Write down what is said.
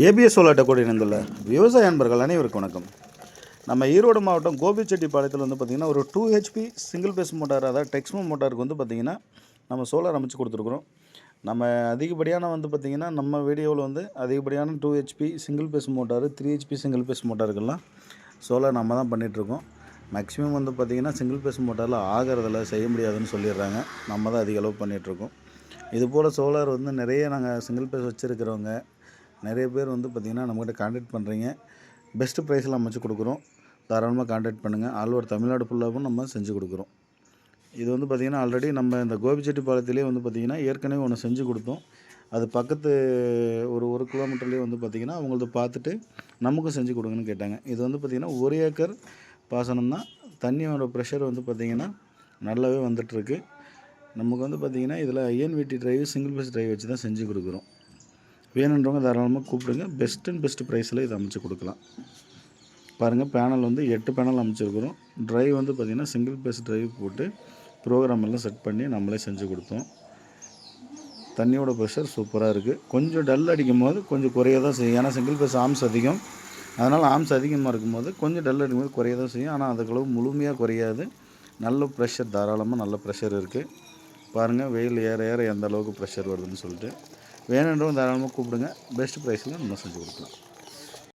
ABS solar டெக்கோடு இணைந்துள்ள விவசாய அன்பர்கள் அனைவருக்கும் வணக்கம். நம்ம ஈரோடு மாவட்டம் கோபிச்செட்டிப்பாளையத்தில் வந்து பார்த்திங்கன்னா ஒரு 2 HP சிங்கிள் பேஸ் மோட்டார், அதாவது டெக்ஸ்மோ மோட்டாருக்கு வந்து பார்த்திங்கன்னா நம்ம சோலார் அமைச்சு கொடுத்துருக்குறோம். நம்ம அதிகப்படியான வந்து பார்த்திங்கன்னா நம்ம வீடியோவில் வந்து அதிகப்படியான 2 HP single phase motor, 3 HP single phase மோட்டாருக்கெல்லாம் சோலார் நம்ம தான் பண்ணிகிட்ருக்கோம். மேக்ஸிமம் வந்து பார்த்திங்கன்னா சிங்கிள் பேஸ் மோட்டாரில் ஆகிறதில்ல, செய்ய முடியாதுன்னு சொல்லிடுறாங்க. நம்ம தான் அதிக அளவு பண்ணிகிட்ருக்கோம். இதுபோல் சோலார் வந்து நிறைய நாங்கள் சிங்கிள் பேஸ் வச்சுருக்கிறவங்க நிறைய பேர் வந்து பார்த்திங்கன்னா நம்மகிட்ட கான்டாக்ட் பண்ணுறீங்க. பெஸ்ட்டு ப்ரைஸில் அமைச்சு கொடுக்குறோம். தாராளமாக கான்டாக்ட் பண்ணுங்கள். ஆல் ஓவர் தமிழ்நாடு ஃபுல்லாகவும் நம்ம செஞ்சு கொடுக்குறோம். இது வந்து பார்த்திங்கன்னா ஆல்ரெடி நம்ம இந்த கோபிச்செட்டிப்பாளையத்திலே வந்து பார்த்திங்கன்னா ஏற்கனவே ஒன்று செஞ்சு கொடுத்தோம். அது பக்கத்து ஒரு கிலோமீட்டர்லேயே வந்து பார்த்திங்கன்னா அவங்களது பார்த்துட்டு நமக்கும் செஞ்சு கொடுங்கன்னு கேட்டாங்க. இது வந்து பார்த்திங்கன்னா 1 ஏக்கர் பாசனம் தான். தண்ணியோட ப்ரெஷர் வந்து பார்த்திங்கன்னா நல்லாவே வந்துட்டுருக்கு. நமக்கு வந்து பார்த்திங்கன்னா இதில் INVT drive, single phase drive வச்சு தான் செஞ்சு கொடுக்குறோம். வேணுன்றவங்க தாராளமாக கூப்பிடுங்க. பெஸ்ட் ப்ரைஸில் இதை அமைச்சு கொடுக்கலாம். பாருங்கள், பேனல் வந்து 8 பேனல் அமைச்சிருக்கிறோம். ட்ரைவ் வந்து பார்த்திங்கன்னா சிங்கிள் பேஸ் ட்ரைவ் போட்டு ப்ரோக்ராம் எல்லாம் செட் பண்ணி நம்மளே செஞ்சு கொடுத்தோம். தண்ணியோட ப்ரெஷர் சூப்பராக இருக்குது. கொஞ்சம் டல் அடிக்கும் போது கொஞ்சம் குறைய தான் செய்யும். ஏன்னா சிங்கிள் பேஸ் ஆர்ம்ஸ் அதிகம். அதனால் ஆர்ம்ஸ் அதிகமாக இருக்கும்போது கொஞ்சம் டல் அடிக்கும்போது குறைய தான் செய்யும். ஆனால் அதுக்களவு முழுமையாக குறையாது. நல்ல ப்ரெஷர், தாராளமாக நல்ல ப்ரெஷர் இருக்குது. பாருங்கள், வெயில் ஏற ஏற எந்த அளவுக்கு ப்ரெஷர் வருதுன்னு சொல்லிட்டு. வேணுன்றவங்க தாராளமாக கூப்பிடுங்க. பெஸ்ட் ப்ரைஸில் நம்ம செஞ்சு கொடுக்கலாம்.